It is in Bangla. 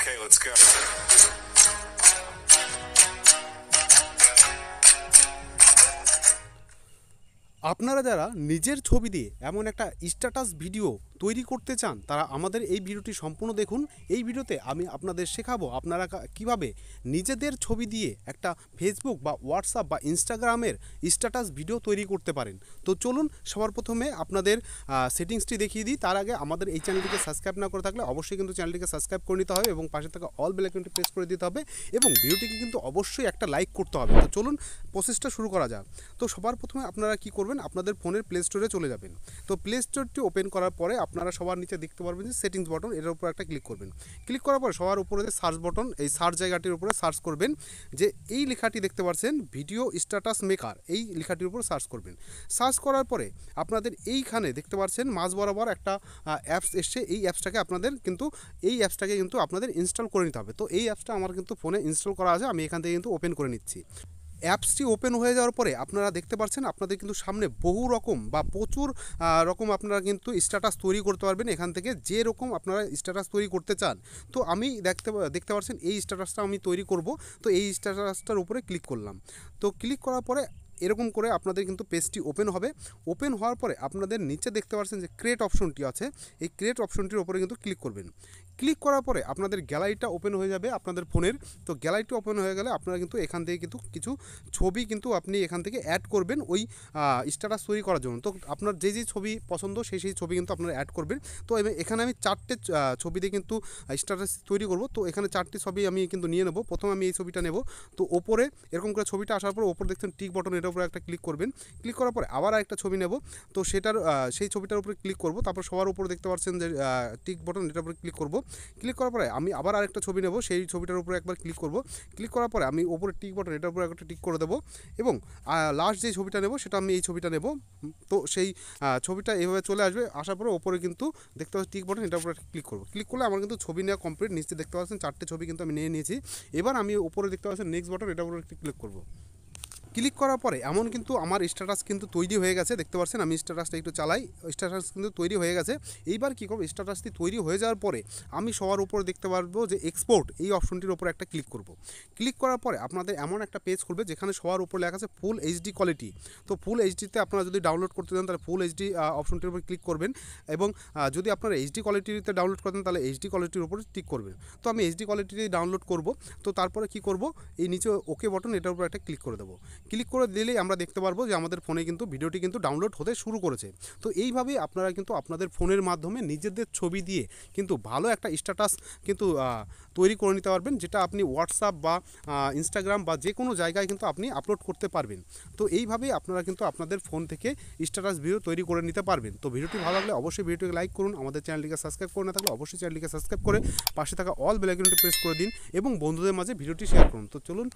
Okay, let's go. আপনারা যারা নিজের ছবি দিয়ে এমন একটা স্ট্যাটাস ভিডিও তৈরি করতে চান তারা আমাদের এই ভিডিওটি সম্পূর্ণ দেখুন। এই ভিডিওতে আমি আপনাদের শেখাবো আপনারা কিভাবে নিজেদের ছবি দিয়ে একটা ফেসবুক বা হোয়াটসঅ্যাপ বা ইনস্টাগ্রামের স্ট্যাটাস ভিডিও তৈরি করতে পারেন। তো চলুন সবার প্রথমে আপনাদের সেটিংসটি দেখিয়ে দিই। তার আগে আমাদের এই চ্যানেলটিকে সাবস্ক্রাইব না করে থাকলে অবশ্যই কিন্তু চ্যানেলটিকে সাবস্ক্রাইব করে নিতে হবে এবং পাশে থাকা অল বেল আইকনটি প্রেস করে দিতে হবে এবং ভিডিওটিকে কিন্তু অবশ্যই একটা লাইক করতে হবে। তো চলুন প্রসেসটা শুরু করা যাক। তো সবার প্রথমে আপনারা কি করবেন, আপনাদের ফোনের প্লে স্টোরে চলে যাবেন। তো প্লে স্টোরটি ওপেন করার পরে আপনারা সবার নিচে দেখতে পারবেন যে সেটিংস বটন, এটার উপর একটা ক্লিক করবেন। ক্লিক করার পরে সবার উপরে যে সার্চ বটন, এই সার্চ জায়গাটির উপরে সার্চ করবেন যে এই লেখাটি দেখতে পাচ্ছেন ভিডিও স্ট্যাটাস মেকার, এই লেখাটির উপর সার্চ করবেন। সার্চ করার পরে আপনাদের এইখানে দেখতে পাচ্ছেন মাঝ বরাবর একটা অ্যাপস এসছে। এই অ্যাপসটাকে আপনাদের ইনস্টল করে নিতে হবে। তো এই অ্যাপসটা আমার কিন্তু ফোনে ইনস্টল করা আছে, আমি এখান থেকে কিন্তু ওপেন করে নিচ্ছি। অ্যাপসটি ওপেন হয়ে যাওয়ার পরে আপনারা দেখতে পাচ্ছেন আপনাদের কিন্তু সামনে বহু রকম বা প্রচুর রকম আপনারা কিন্তু স্ট্যাটাস তৈরি করতে পারবেন এখান থেকে, যে রকম আপনারা স্ট্যাটাস তৈরি করতে চান। তো আমি দেখতে পাচ্ছেন এই স্ট্যাটাসটা আমি তৈরি করব। তো এই স্ট্যাটাসটার উপরে ক্লিক করলাম। তো ক্লিক করার পরে এরকম করে আপনাদের কিন্তু পেজটি ওপেন হবে। ওপেন হওয়ার পরে আপনাদের নিচে দেখতে পাচ্ছেন যে ক্রিয়েট অপশনটি আছে, এই ক্রিয়েট অপশনটির উপরে কিন্তু ক্লিক করবেন। ক্লিক করার পরে আপনাদের গ্যালারিটা ওপেন হয়ে যাবে আপনাদের ফোনের। তো গ্যালারিটি ওপেন হয়ে গেলে আপনারা কিন্তু এখান থেকে কিন্তু কিছু ছবি কিন্তু আপনি এখান থেকে অ্যাড করবেন ওই স্ট্যাটাস তৈরি করার জন্য। তো আপনার যে ছবি পছন্দ সেই ছবি কিন্তু আপনারা অ্যাড করবেন। তো এখানে আমি 4টে ছবি দিয়ে কিন্তু স্ট্যাটাস তৈরি করব। তো এখানে 4টি ছবি আমি কিন্তু নিয়ে নেব। প্রথমে আমি এই ছবিটা নেব। তো ওপরে এরকম করে ছবিটা আসার পর ওপরে দেখছেন টিক বটন, এটার উপরে একটা ক্লিক করবেন। ক্লিক করার পরে আবার আরেকটা ছবি নেব। তো সেই ছবিটার উপরে ক্লিক করব। তারপর সবার উপরে দেখতে পাচ্ছেন যে টিক বটন, এটার উপরে ক্লিক করব। ক্লিক করার পরে আমি আবার আরেকটা ছবি নেব, সেই ছবিটার উপরে একবার ক্লিক করব। ক্লিক করার পরে আমি ওপরে টিক বটন, এটার উপরে একটা টিক করে দেবো এবং লাস্ট যে ছবিটা নেব সেটা আমি এই ছবিটা নেব। তো সেই ছবিটা এভাবে চলে আসবে। আসার পরে ওপরে কিন্তু দেখতে পাচ্ছি টিক বটন, এটার উপরে ক্লিক করব। ক্লিক করলে আমার কিন্তু ছবি নেওয়া কমপ্লিট। নিচে দেখতে পাচ্ছেন 4টে ছবি কিন্তু আমি নিয়ে নিয়েছি। এবার আমি ওপরে দেখতে পাচ্ছেন নেক্সট বটন, এটার উপরে ক্লিক করব। ক্লিক করার পরে এমন কিন্তু আমার স্ট্যাটাস কিন্তু তৈরি হয়ে গেছে। দেখতে পাচ্ছেন আমি স্ট্যাটাসটা একটু চালাই, স্ট্যাটাস কিন্তু তৈরি হয়ে গেছে। এইবার কী করব, স্ট্যাটাসটি তৈরি হয়ে যাওয়ার পরে আমি সবার উপরে দেখতে পারবো যে এক্সপোর্ট, এই অপশনটির উপরে একটা ক্লিক করব। ক্লিক করার পরে আপনাদের এমন একটা পেজ খুলবে যেখানে সবার উপরে লেখা আছে ফুল এইচডি কোয়ালিটি। তো ফুল এইচডিতে আপনারা যদি ডাউনলোড করতে চান তাহলে ফুল এইচডি অপশনটির উপরে ক্লিক করবেন এবং যদি আপনারা এইচডি কোয়ালিটিতে ডাউনলোড করেন তাহলে এইচডি কোয়ালিটির উপরে ক্লিক করবেন। তো আমি এইচডি কোয়ালিটিতে ডাউনলোড করব। তো তারপরে কি করব, এই নিচে ওকে বটন, এটার উপরে একটা ক্লিক করে দেবো। ক্লিক করে দিলেই আমরা দেখতে পারবো যে আমাদের ফোনে কিন্তু ভিডিওটি কিন্তু ডাউনলোড হতে শুরু করেছে। তো এইভাবেই আপনারা কিন্তু আপনাদের ফোনের মাধ্যমে নিজেদের ছবি দিয়ে কিন্তু ভালো একটা স্ট্যাটাস কিন্তু তৈরি করে নিতে পারবেন, যেটা আপনি হোয়াটসঅ্যাপ বা ইনস্টাগ্রাম বা যে কোনো জায়গায় কিন্তু আপনি আপলোড করতে পারবেন। তো এইভাবেই আপনারা কিন্তু আপনাদের ফোন থেকে স্ট্যাটাস ভিডিও তৈরি করে নিতে পারবেন। তো ভিডিওটি ভালো লাগলে অবশ্যই ভিডিওটিকে লাইক করুন, আমাদের চ্যানেলটিকে সাবস্ক্রাইব করে না থাকলে অবশ্যই চ্যানেলটিকে সাবস্ক্রাইব করে পাশে থাকা অল বেল আইকনটি প্রেস করে দিন এবং বন্ধুদের মাঝে ভিডিওটি শেয়ার করুন। তো চলুন